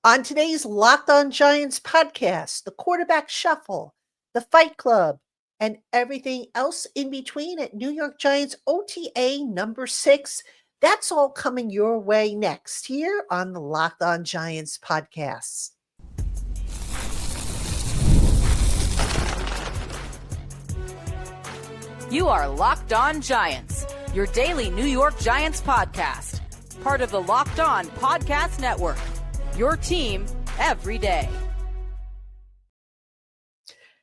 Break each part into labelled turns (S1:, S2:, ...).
S1: On today's Locked On Giants podcast, the quarterback shuffle, the fight club, and everything else in between at New York Giants OTA number 6. That's all coming your way next here on the Locked On Giants podcast.
S2: You are Locked On Giants, your daily New York Giants podcast, part of the Locked On Podcast Network, your team every day.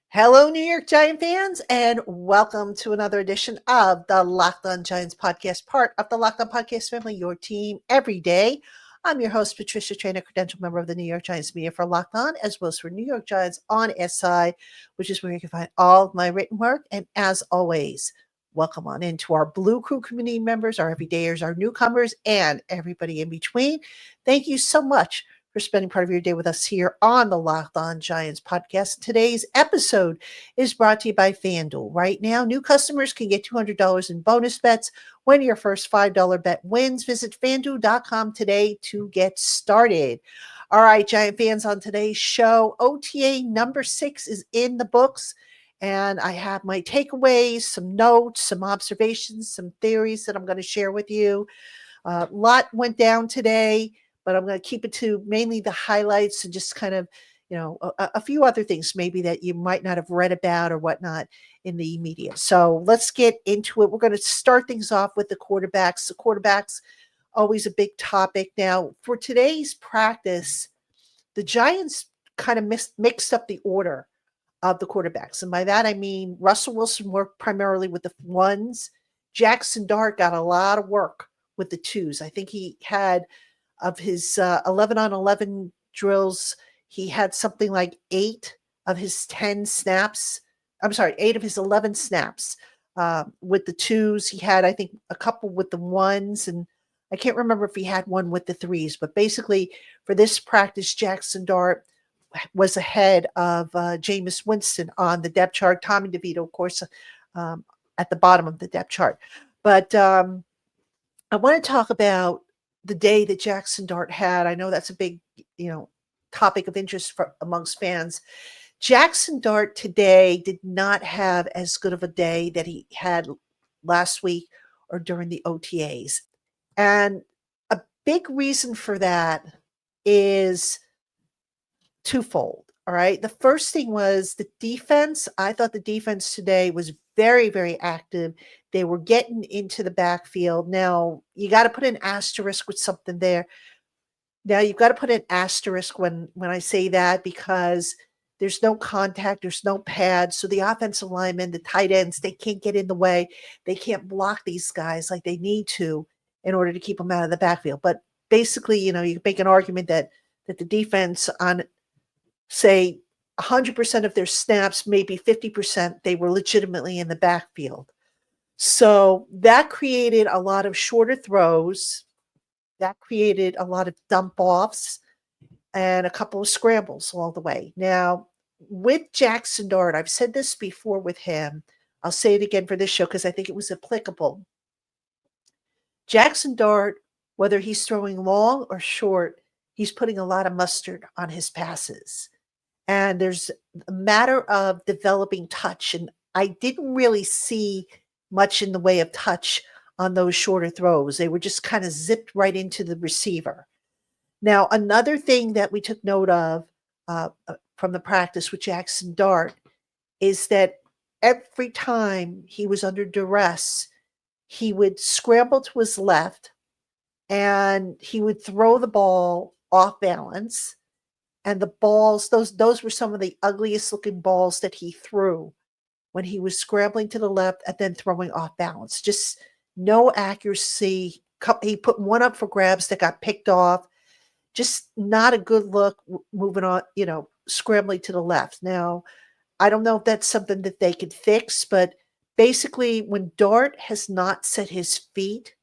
S1: Hello, New York Giant fans, and welcome to another edition of the Locked On Giants podcast, part of the Locked On Podcast family, your team every day. I'm your host, Patricia Trainer, credentialed member of the New York Giants media for Locked On, as well as for New York Giants on SI, which is where you can find all of my written work. And as always, welcome on into our Blue Crew community members, our everydayers, our newcomers, and everybody in between. Thank you so much for spending part of your day with us here on the Locked On Giants podcast. Today's episode is brought to you by FanDuel. Right now, new customers can get $200 in bonus bets when your first $5 bet wins. Visit FanDuel.com today to get started. All right, Giant fans, on today's show, OTA number 6 is in the books, and I have my takeaways, some notes, some observations, some theories that I'm going to share with you. A lot went down today, but I'm going to keep it to mainly the highlights and just kind of, a few other things maybe that you might not have read about or whatnot in the media. So let's get into it. We're going to start things off with the quarterbacks. The quarterbacks, always a big topic. Now, for today's practice, the Giants kind of mixed up the order of the quarterbacks. And by that, I mean Russell Wilson worked primarily with the ones. Jackson Dart got a lot of work with the twos. I think he had, of his 11 on 11 drills, he had something like 8 of his 10 snaps. I'm sorry, 8 of his 11 snaps with the twos. He had, I think, a couple with the ones, and I can't remember if he had one with the threes. But basically, for this practice, Jackson Dart was ahead of Jameis Winston on the depth chart. Tommy DeVito, of course, at the bottom of the depth chart. But I want to talk about the day that Jackson Dart had. I know that's a big, topic of interest amongst fans. Jackson Dart today did not have as good of a day that he had last week or during the OTAs. And a big reason for that is twofold. All right. The first thing was the defense. I thought the defense today was very, very active. They were getting into the backfield. Now, you got to put an asterisk with something there. Now, you've got to put an asterisk when I say that, because there's no contact, there's no pad. So the offensive linemen, the tight ends, they can't get in the way. They can't block these guys like they need to in order to keep them out of the backfield. But basically, you can make an argument that the defense on, say, 100% of their snaps, maybe 50%, they were legitimately in the backfield. So that created a lot of shorter throws. That created a lot of dump offs and a couple of scrambles all the way. Now, with Jackson Dart, I've said this before with him. I'll say it again for this show because I think it was applicable. Jackson Dart, whether he's throwing long or short, he's putting a lot of mustard on his passes. And there's a matter of developing touch. And I didn't really see much in the way of touch on those shorter throws. They were just kind of zipped right into the receiver. Now, another thing that we took note of from the practice with Jackson Dart is that every time he was under duress, he would scramble to his left and he would throw the ball off balance. And the balls, those were some of the ugliest looking balls that he threw when he was scrambling to the left and then throwing off balance. Just no accuracy. He put one up for grabs that got picked off. Just not a good look moving on, scrambling to the left. Now, I don't know if that's something that they could fix, but basically when Dart has not set his feet,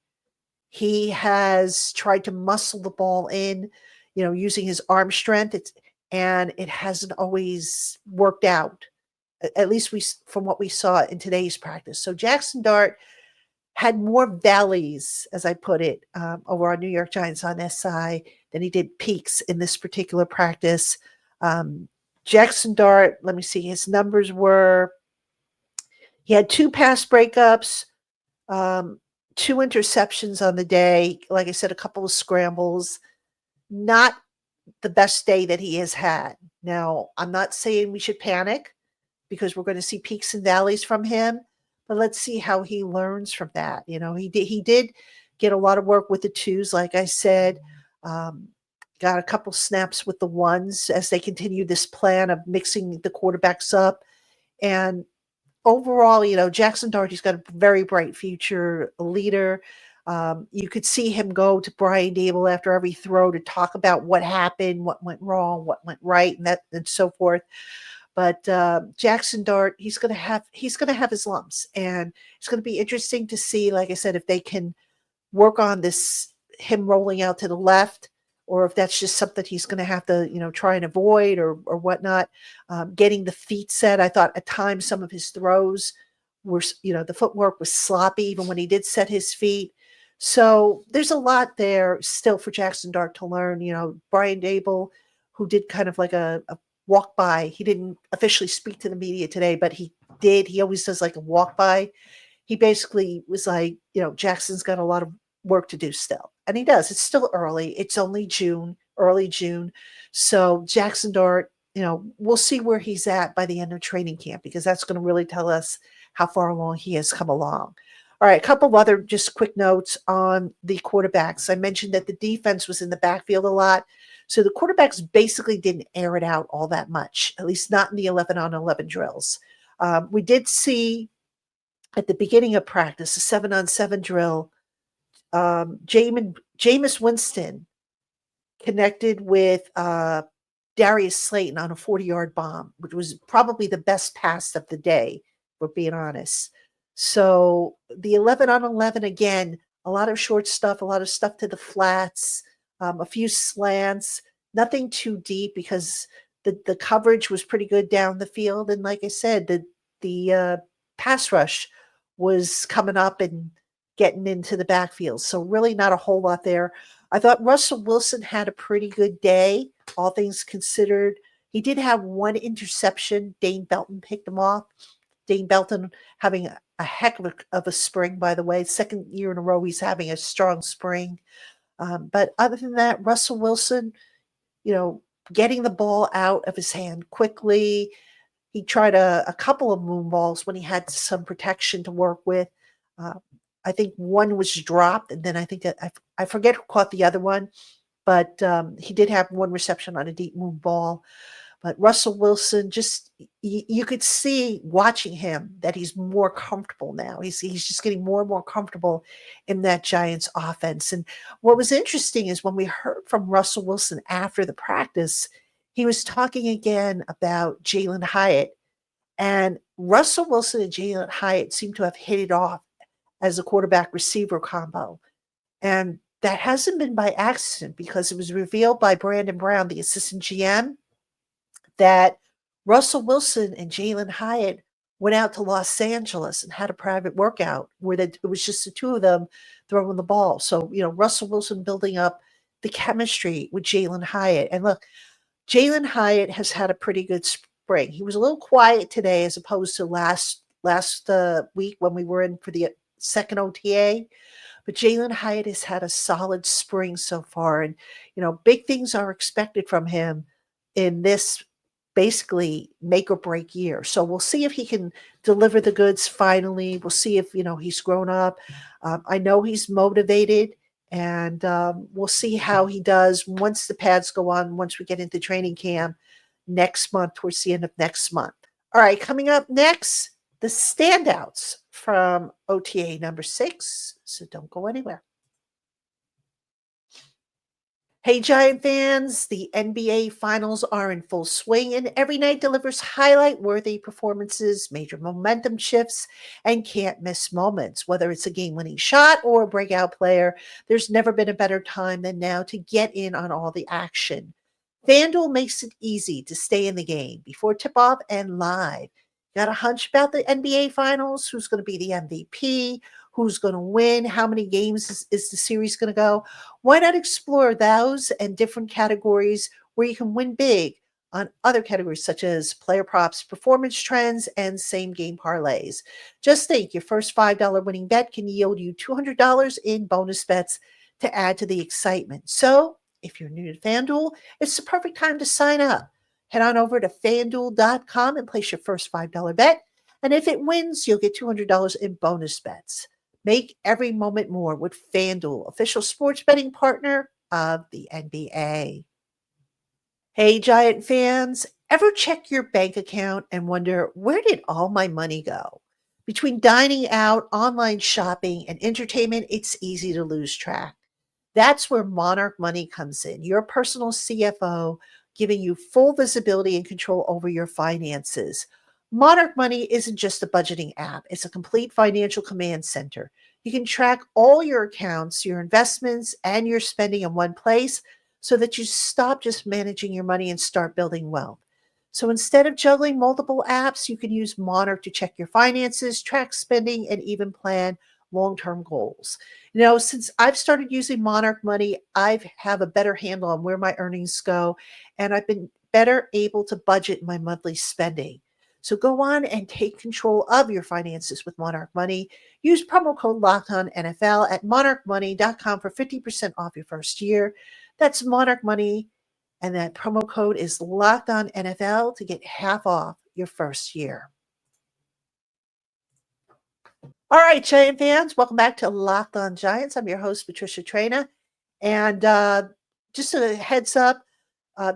S1: he has tried to muscle the ball in, using his arm strength. And it hasn't always worked out, at least from what we saw in today's practice. So Jackson Dart had more valleys, as I put it, over our New York Giants on SI than he did peaks in this particular practice. Jackson Dart, let me see, his numbers were he had 2 pass breakups, um, 2 interceptions on the day. Like I said, a couple of scrambles. Not the best day that he has had. Now, I'm not saying we should panic because we're going to see peaks and valleys from him, but let's see how he learns from that. He did get a lot of work with the twos, like I said. Um, got a couple snaps with the ones as they continue this plan of mixing the quarterbacks up. And overall, Jackson Doherty's got a very bright future, a leader. You could see him go to Brian Dable after every throw to talk about what happened, what went wrong, what went right, and so forth. But Jackson Dart, he's gonna have his lumps, and it's gonna be interesting to see, like I said, if they can work on this him rolling out to the left, or if that's just something he's going to have to, try and avoid or whatnot. Getting the feet set, I thought at times some of his throws were, the footwork was sloppy even when he did set his feet. So there's a lot there still for Jackson Dart to learn. Brian Dable, who did kind of like a walk by. He didn't officially speak to the media today, but he did. He always does like a walk by. He basically was like, Jackson's got a lot of work to do still. And he does. It's still early. It's only June, early June. So Jackson Dart, we'll see where he's at by the end of training camp, because that's going to really tell us how far along he has come along. All right, a couple of other just quick notes on the quarterbacks. I mentioned that the defense was in the backfield a lot. So the quarterbacks basically didn't air it out all that much, at least not in the 11-on-11 drills. We did see at the beginning of practice, a 7-on-7 drill, Jameis Winston connected with Darius Slayton on a 40-yard bomb, which was probably the best pass of the day, if we're being honest. So the 11-on-11, again, a lot of short stuff, a lot of stuff to the flats, a few slants, nothing too deep because the coverage was pretty good down the field. And like I said, the pass rush was coming up and getting into the backfield. So really not a whole lot there. I thought Russell Wilson had a pretty good day, all things considered. He did have one interception. Dane Belton picked him off. Dane Belton having a heck of a spring, by the way. Second year in a row he's having a strong spring. But other than that, Russell Wilson, getting the ball out of his hand quickly. He tried a couple of moon balls when he had some protection to work with. I think one was dropped, and then I think I forget who caught the other one, but he did have one reception on a deep moon ball. But Russell Wilson, just you could see watching him that he's more comfortable now. He's just getting more and more comfortable in that Giants offense. And what was interesting is when we heard from Russell Wilson after the practice, he was talking again about Jalen Hyatt. And Russell Wilson and Jalen Hyatt seem to have hit it off as a quarterback receiver combo. And that hasn't been by accident, because it was revealed by Brandon Brown, the assistant GM, that Russell Wilson and Jalen Hyatt went out to Los Angeles and had a private workout where it was just the two of them throwing the ball. So, Russell Wilson building up the chemistry with Jalen Hyatt. And look, Jalen Hyatt has had a pretty good spring. He was a little quiet today as opposed to last week when we were in for the second OTA. But Jalen Hyatt has had a solid spring so far. And, big things are expected from him in this basically make or break year. So we'll see if he can deliver the goods finally. We'll see if, he's grown up. I know he's motivated, and we'll see how he does once the pads go on, once we get into training camp next month, towards the end of next month. All right, coming up next, the standouts from OTA number 6. So don't go anywhere. Hey, Giant fans, the NBA Finals are in full swing, and every night delivers highlight-worthy performances, major momentum shifts, and can't-miss moments. Whether it's a game-winning shot or a breakout player, there's never been a better time than now to get in on all the action. FanDuel makes it easy to stay in the game before tip-off and live. Got a hunch about the NBA Finals? Who's going to be the MVP? who's going to win, how many games is the series going to go. Why not explore those and different categories where you can win big on other categories such as player props, performance trends, and same game parlays? Just think your first $5 winning bet can yield you $200 in bonus bets to add to the excitement. So if you're new to FanDuel, it's the perfect time to sign up. Head on over to fanduel.com and place your first $5 bet. And if it wins, you'll get $200 in bonus bets. Make every moment more with FanDuel, official sports betting partner of the NBA. Hey, Giant fans, ever check your bank account and wonder, where did all my money go? Between dining out, online shopping, and entertainment, it's easy to lose track. That's where Monarch Money comes in, your personal CFO, giving you full visibility and control over your finances. Monarch Money isn't just a budgeting app, it's a complete financial command center. You can track all your accounts, your investments, and your spending in one place so that you stop just managing your money and start building wealth. So instead of juggling multiple apps, you can use Monarch to check your finances, track spending, and even plan long term goals. Since I've started using Monarch Money, I have a better handle on where my earnings go, and I've been better able to budget my monthly spending. So go on and take control of your finances with Monarch Money. Use promo code LOCKEDONNFL at monarchmoney.com for 50% off your first year. That's Monarch Money, and that promo code is LOCKEDONNFL to get half off your first year. All right, Giant fans, welcome back to Locked On Giants. I'm your host, Patricia Traina. And just a heads up,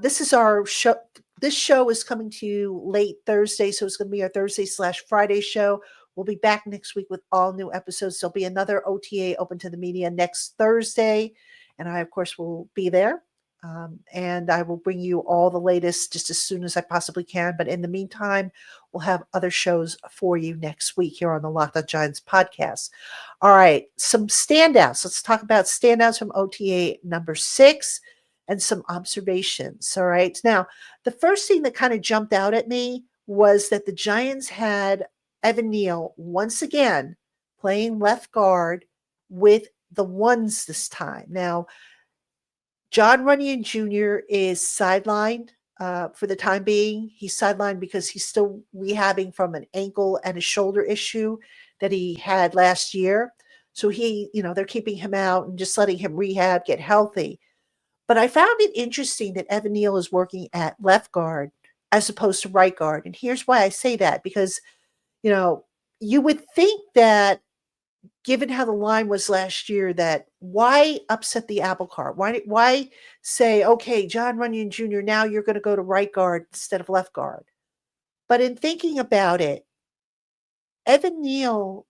S1: this is our show. This show is coming to you late Thursday, so it's going to be our Thursday/Friday show. We'll be back next week with all new episodes. There'll be another OTA open to the media next Thursday, and I, of course, will be there. And I will bring you all the latest just as soon as I possibly can. But in the meantime, we'll have other shows for you next week here on the Locked On Giants podcast. All right, some standouts. Let's talk about standouts from OTA number 6 and some observations. All right. Now, the first thing that kind of jumped out at me was that the Giants had Evan Neal once again playing left guard with the ones this time. Now, John Runyon Jr. is sidelined for the time being. He's sidelined because he's still rehabbing from an ankle and a shoulder issue that he had last year. So they're keeping him out and just letting him rehab, get healthy. But I found it interesting that Evan Neal is working at left guard as opposed to right guard. And here's why I say that, because, you would think that given how the line was last year, that why upset the apple cart? Why say, okay, John Runyon Jr., now you're going to go to right guard instead of left guard? But in thinking about it, Evan Neal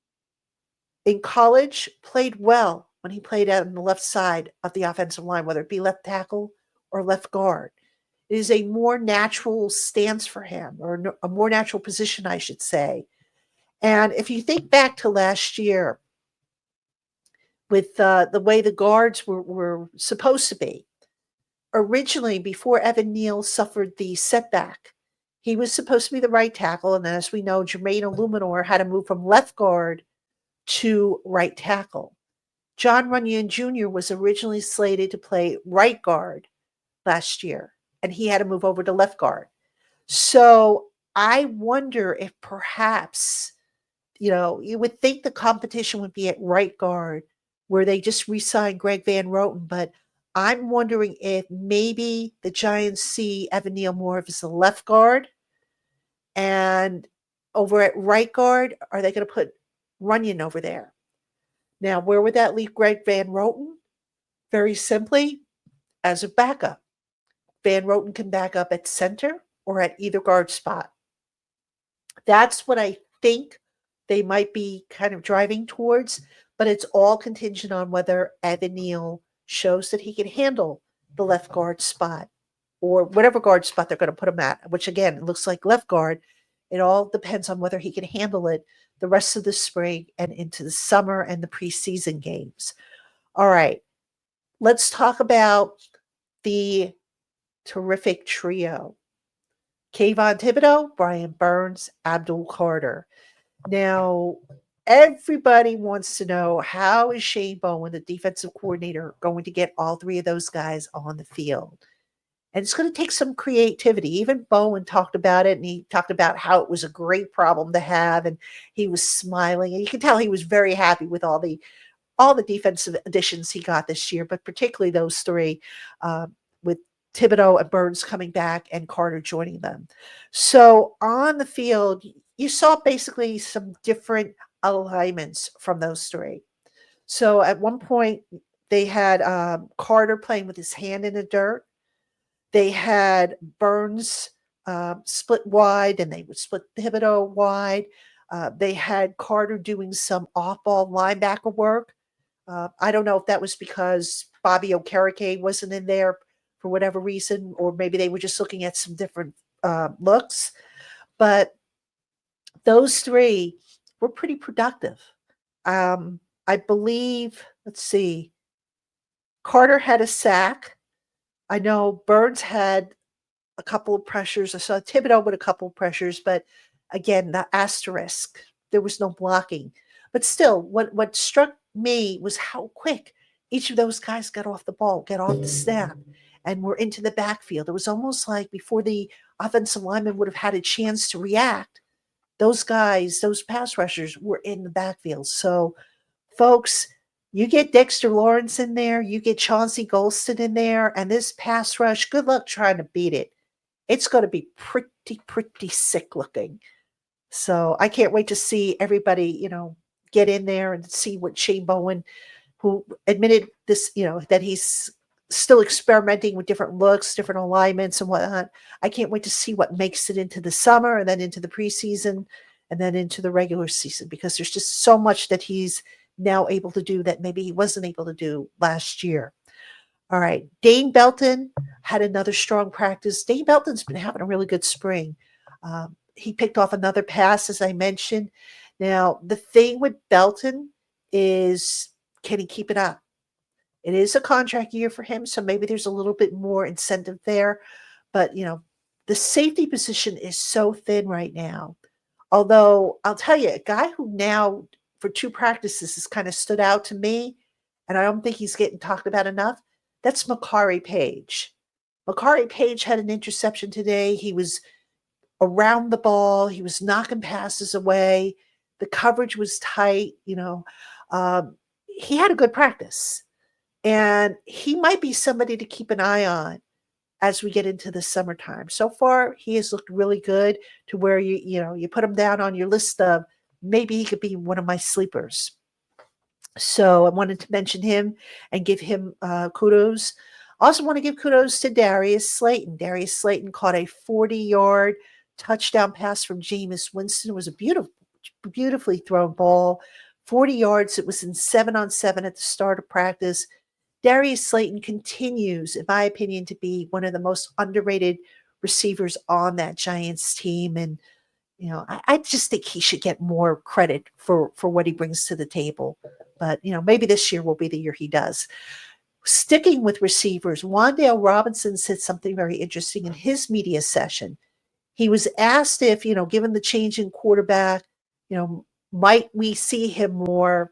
S1: in college played well when he played out on the left side of the offensive line, whether it be left tackle or left guard. It is a more natural stance for him, or a more natural position, I should say. And if you think back to last year, with the way the guards were supposed to be. Originally, before Evan Neal suffered the setback, he was supposed to be the right tackle. And as we know, Jermaine Illuminor had to move from left guard to right tackle. John Runyon Jr. was originally slated to play right guard last year, and he had to move over to left guard. So I wonder if perhaps, you would think the competition would be at right guard, where they just re-signed Greg Van Roten, but I'm wondering if maybe the Giants see Evan Neal more as a left guard, and over at right guard, are they going to put Runyon over there? Now, where would that leave Greg Van Roten? Very simply, as a backup. Van Roten can back up at center or at either guard spot. That's what I think they might be kind of driving towards, but it's all contingent on whether Evan Neal shows that he can handle the left guard spot, or whatever guard spot they're going to put him at, which again, it looks like left guard. It all depends on whether he can handle it the rest of the spring and into the summer and the preseason games. All right, let's talk about the terrific trio. Kayvon Thibodeau, Brian Burns, Abdul Carter. Now, Everybody wants to know, how is Shane Bowen, the defensive coordinator, going to get all three of those guys on the field? And it's going to take some creativity. Even Bowen talked about it, and he talked about how it was a great problem to have, and he was smiling, and you can tell he was very happy with all the defensive additions he got this year, but particularly those three, with Thibodeau and Burns coming back and Carter joining them. So on the field, you saw basically some different alignments from those three. So at one point, they had Carter playing with his hand in the dirt. They had Burns split wide, and they would split Thibodeau wide. They had Carter doing some off-ball linebacker work. I don't know if that was because Bobby Okereke wasn't in there for whatever reason, or maybe they were just looking at some different looks. But those three were pretty productive. I believe, let's see, Carter had a sack. I know Burns had a couple of pressures. I saw Thibodeau with a couple of pressures, but again, the asterisk, there was no blocking. But still, what struck me was how quick each of those guys got off the ball, got off the snap, and were into the backfield. It was almost like before the offensive lineman would have had a chance to react, those guys, those pass rushers were in the backfield. So, folks, you get Dexter Lawrence in there, you get Chauncey Golston in there, and this pass rush, good luck trying to beat it. It's going to be pretty sick looking. So I can't wait to see everybody, get in there and see what Shane Bowen, who admitted this, that he's still experimenting with different looks, different alignments and whatnot. I can't wait to see what makes it into the summer and then into the preseason and then into the regular season, because there's just so much that he's now able to do that maybe he wasn't able to do last year. All right. Dane Belton had another strong practice. Dane Belton's been having a really good spring. He picked off another pass, as I mentioned. Now, the thing with Belton is, can he keep it up? It is a contract year for him, so maybe there's a little bit more incentive there. But, the safety position is so thin right now. Although, I'll tell you, a guy who now, for two practices, has kind of stood out to me, and I don't think he's getting talked about enough, that's Makari Page. Makari Page had an interception today. He was around the ball. He was knocking passes away. The coverage was tight. He had a good practice. And he might be somebody to keep an eye on as we get into the summertime. So far, he has looked really good to where you put him down on your list of maybe he could be one of my sleepers. So I wanted to mention him and give him kudos. Also want to give kudos to Darius Slayton. Darius Slayton caught a 40-yard touchdown pass from Jameis Winston. It was a beautifully thrown ball. 40 yards. It was in 7-on-7 at the start of practice. Darius Slayton continues, in my opinion, to be one of the most underrated receivers on that Giants team. And, I just think he should get more credit for what he brings to the table. But, maybe this year will be the year he does. Sticking with receivers, Wan'Dale Robinson said something very interesting in his media session. He was asked if, given the change in quarterback, might we see him more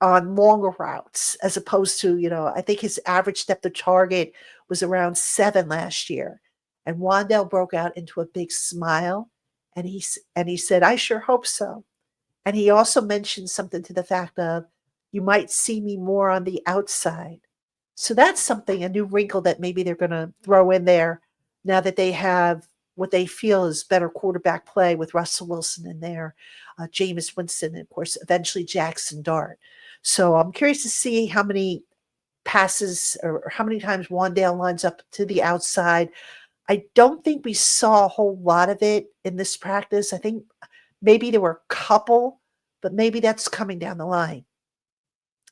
S1: on longer routes as opposed to, I think his average step to target was around 7 last year. And Wan'Dale broke out into a big smile, and he said, "I sure hope so." And he also mentioned something to the fact of, you might see me more on the outside. So that's something, a new wrinkle that maybe they're going to throw in there now that they have what they feel is better quarterback play with Russell Wilson in there, Jameis Winston, and of course, eventually Jackson Dart. So I'm curious to see how many passes or how many times Wan'Dale lines up to the outside. I don't think we saw a whole lot of it in this practice. I think maybe there were a couple, but maybe that's coming down the line.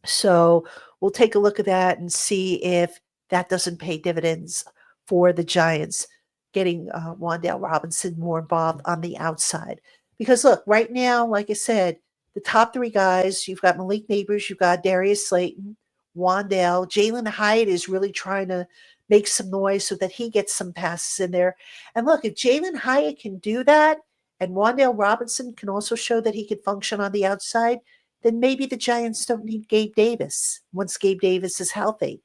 S1: So we'll take a look at that and see if that doesn't pay dividends for the Giants, getting Wan'Dale Robinson more involved on the outside. Because look, right now, like I said, the top three guys, you've got Malik Neighbors, you've got Darius Slayton, Wan'Dale. Jalen Hyatt is really trying to make some noise so that he gets some passes in there. And look, if Jalen Hyatt can do that, and Wan'Dale Robinson can also show that he can function on the outside, then maybe the Giants don't need Gabe Davis once Gabe Davis is healthy.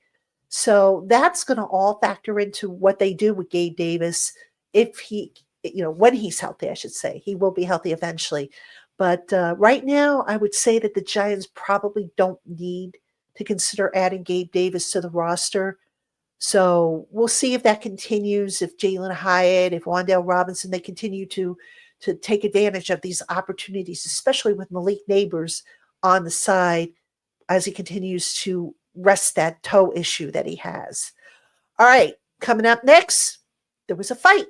S1: So that's going to all factor into what they do with Gabe Davis if he, when he's healthy, I should say. He will be healthy eventually. But right now, I would say that the Giants probably don't need to consider adding Gabe Davis to the roster. So we'll see if that continues, if Jalen Hyatt, if Wan'Dale Robinson, they continue to take advantage of these opportunities, especially with Malik Neighbors on the side as he continues to rest that toe issue that he has. All right, coming up next, there was a fight.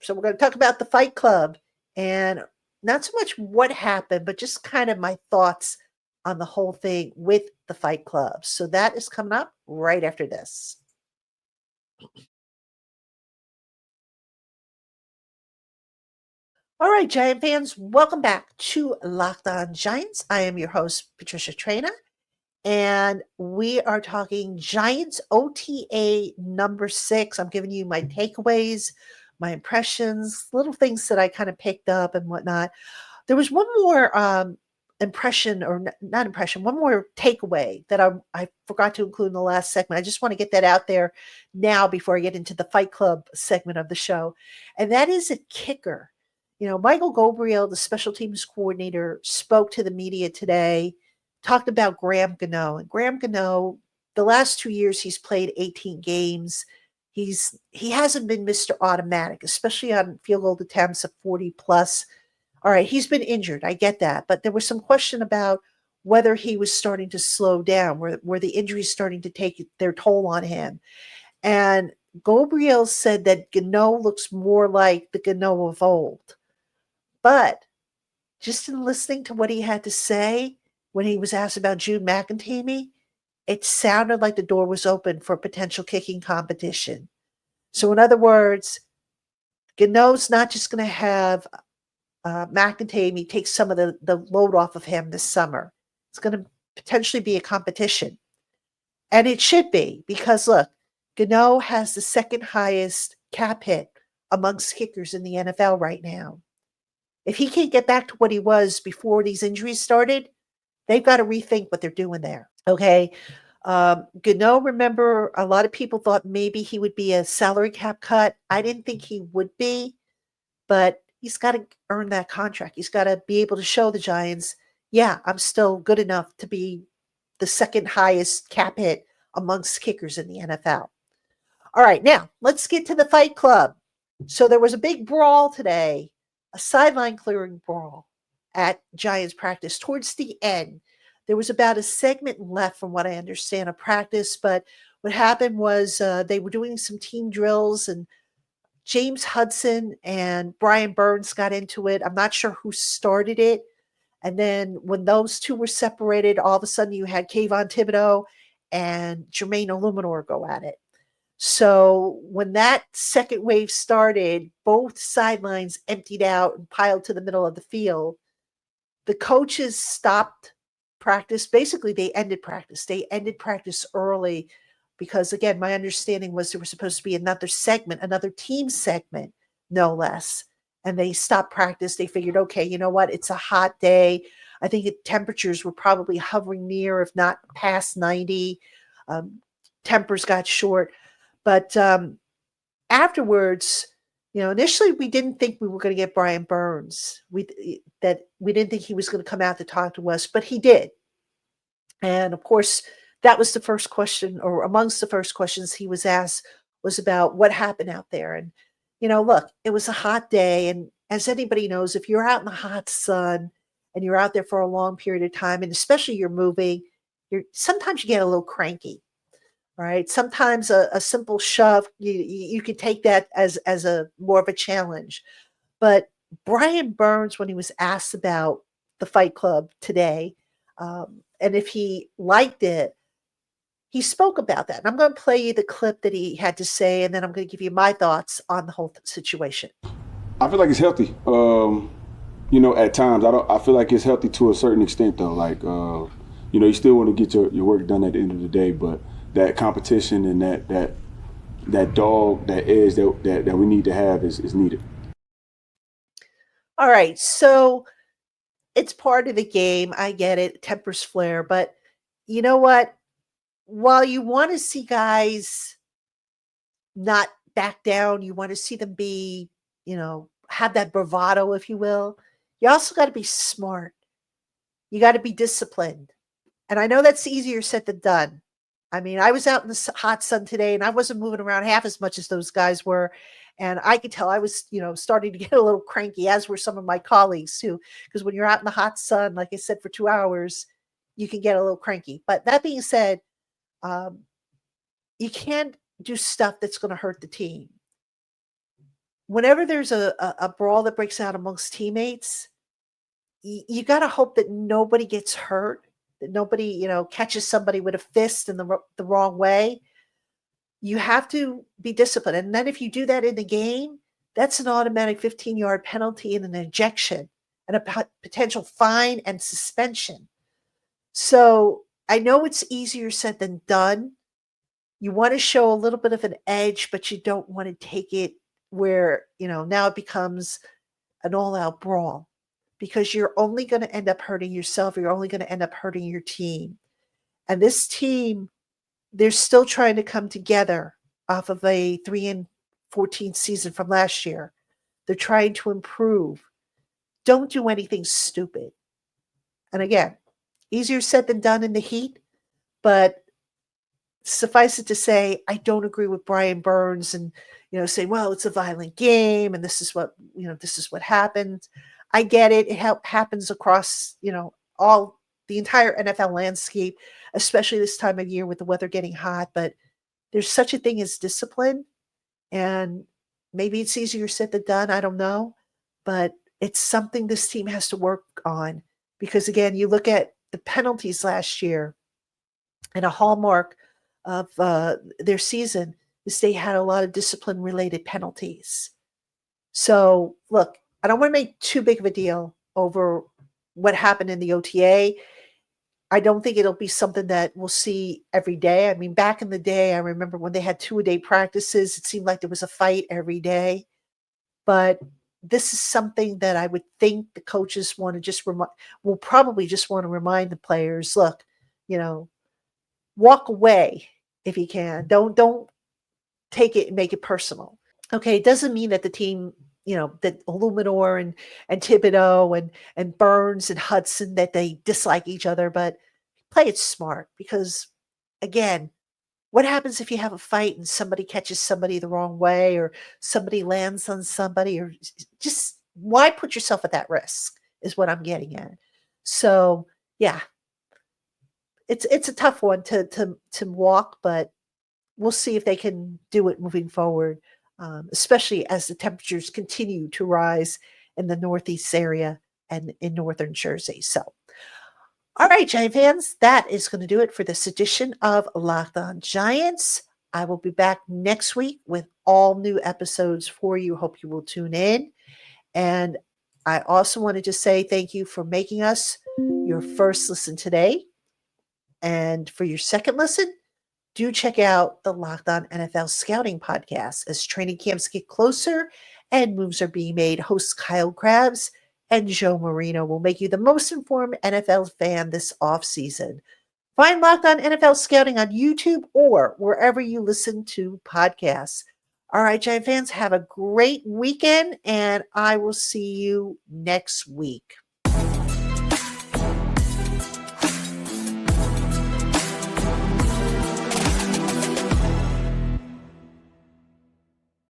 S1: So we're going to talk about the Fight Club and not so much what happened, but just kind of my thoughts on the whole thing with the Fight Club. So that is coming up right after this. All right, Giant fans, welcome back to Locked On Giants. I am your host, Patricia Traina, and we are talking Giants OTA number 6. I'm giving you my takeaways, my impressions, little things that I kind of picked up and whatnot. There was one more impression, or not impression, one more takeaway that I forgot to include in the last segment. I just want to get that out there now before I get into the Fight Club segment of the show, and that is a kicker. Michael Gabriel, the special teams coordinator, spoke to the media today, talked about Graham Gano. And Graham Gano, the last 2 years, he's played 18 games. He hasn't been Mr. Automatic, especially on field goal attempts of 40 plus. All right, he's been injured. I get that. But there was some question about whether he was starting to slow down, were the injuries starting to take their toll on him. And Gabriel said that Gano looks more like the Gano of old. But just in listening to what he had to say when he was asked about Jude McIntyre, it sounded like the door was open for potential kicking competition. So in other words, Gano's not just going to have McIntyre take some of the load off of him this summer. It's going to potentially be a competition. And it should be, because look, Gano has the second highest cap hit amongst kickers in the NFL right now. If he can't get back to what he was before these injuries started, they've got to rethink what they're doing there. Okay. Gano, remember, a lot of people thought maybe he would be a salary cap cut. I didn't think he would be, but he's got to earn that contract. He's got to be able to show the Giants, yeah, I'm still good enough to be the second highest cap hit amongst kickers in the NFL. All right, now let's get to the Fight Club. So there was a big brawl today, a sideline clearing brawl at Giants practice towards the end. There was about a segment left, from what I understand, of practice, but what happened was they were doing some team drills, and James Hudson and Brian Burns got into it. I'm not sure who started it. And then when those two were separated, all of a sudden you had Kayvon Thibodeau and Jermaine Illuminor go at it. So when that second wave started, both sidelines emptied out and piled to the middle of the field. The coaches stopped practice. Basically, they ended practice. They ended practice early because, again, my understanding was there was supposed to be another segment, another team segment, no less. And they stopped practice. They figured, okay, you know what? It's a hot day. I think temperatures were probably hovering near, if not past 90. Tempers got short. But afterwards, initially we didn't think we were going to get Brian Burns. We didn't think he was going to come out to talk to us, but he did. And of course, that was the first question, or amongst the first questions he was asked, was about what happened out there. And, look, it was a hot day. And as anybody knows, if you're out in the hot sun and you're out there for a long period of time, and especially you're moving, sometimes you get a little cranky. Right. Sometimes a simple shove, you could take that as a more of a challenge. But Brian Burns, when he was asked about the Fight Club today, and if he liked it, he spoke about that. And I'm going to play you the clip that he had to say, and then I'm going to give you my thoughts on the whole situation.
S3: I feel like it's healthy. At times I feel like it's healthy to a certain extent, though. Like, you still want to get your work done at the end of the day, but that competition and that dog, that edge that we need to have is needed.
S1: All right. So it's part of the game. I get it. Tempers flare. But you know what? While you want to see guys not back down, you want to see them be, have that bravado, if you will. You also got to be smart. You got to be disciplined. And I know that's easier said than done. I mean, I was out in the hot sun today and I wasn't moving around half as much as those guys were. And I could tell I was, starting to get a little cranky, as were some of my colleagues too. Because when you're out in the hot sun, like I said, for 2 hours, you can get a little cranky. But that being said, um, you can't do stuff that's going to hurt the team. Whenever there's a brawl that breaks out amongst teammates, you got to hope that nobody gets hurt, that nobody, catches somebody with a fist in the wrong way. You have to be disciplined. And then if you do that in the game, that's an automatic 15-yard penalty and an ejection and a potential fine and suspension. So I know it's easier said than done. You want to show a little bit of an edge, but you don't want to take it where, now it becomes an all-out brawl, because you're only going to end up hurting yourself. You're only going to end up hurting your team. And this team, they're still trying to come together off of a 3-14 season from last year. They're trying to improve. Don't do anything stupid. And again, easier said than done in the heat, but suffice it to say, I don't agree with Brian Burns and, saying, well, it's a violent game and this is what happened. I get it. It happens across, all the entire NFL landscape, especially this time of year with the weather getting hot. But there's such a thing as discipline, and maybe it's easier said than done. I don't know, but it's something this team has to work on, because again, you look at the penalties last year, and a hallmark of their season is they had a lot of discipline related penalties. So look, I don't want to make too big of a deal over what happened in the OTA. I don't think it'll be something that we'll see every day. I mean, back in the day, I remember when they had 2-a-day practices, it seemed like there was a fight every day. But this is something that I would think the coaches want to will probably just want to remind the players, look, walk away if you can. Don't take it and make it personal. Okay, it doesn't mean that the team, that Illuminor and Thibodeau and Burns and Hudson, that they dislike each other, but play it smart, because again, what happens if you have a fight and somebody catches somebody the wrong way, or somebody lands on somebody, or just why put yourself at that risk is what I'm getting at. So yeah, it's a tough one to walk, but we'll see if they can do it moving forward, especially as the temperatures continue to rise in the Northeast area and in Northern Jersey. So, all right, Giant fans, that is going to do it for this edition of Locked On Giants. I will be back next week with all new episodes for you. Hope you will tune in. And I also wanted to say thank you for making us your first listen today. And for your second listen, do check out the Locked On NFL Scouting Podcast. As training camps get closer and moves are being made, hosts Kyle Krabs and Joe Marino will make you the most informed NFL fan this offseason. Find Locked On NFL Scouting on YouTube or wherever you listen to podcasts. All right, Giant fans, have a great weekend, and I will see you next week.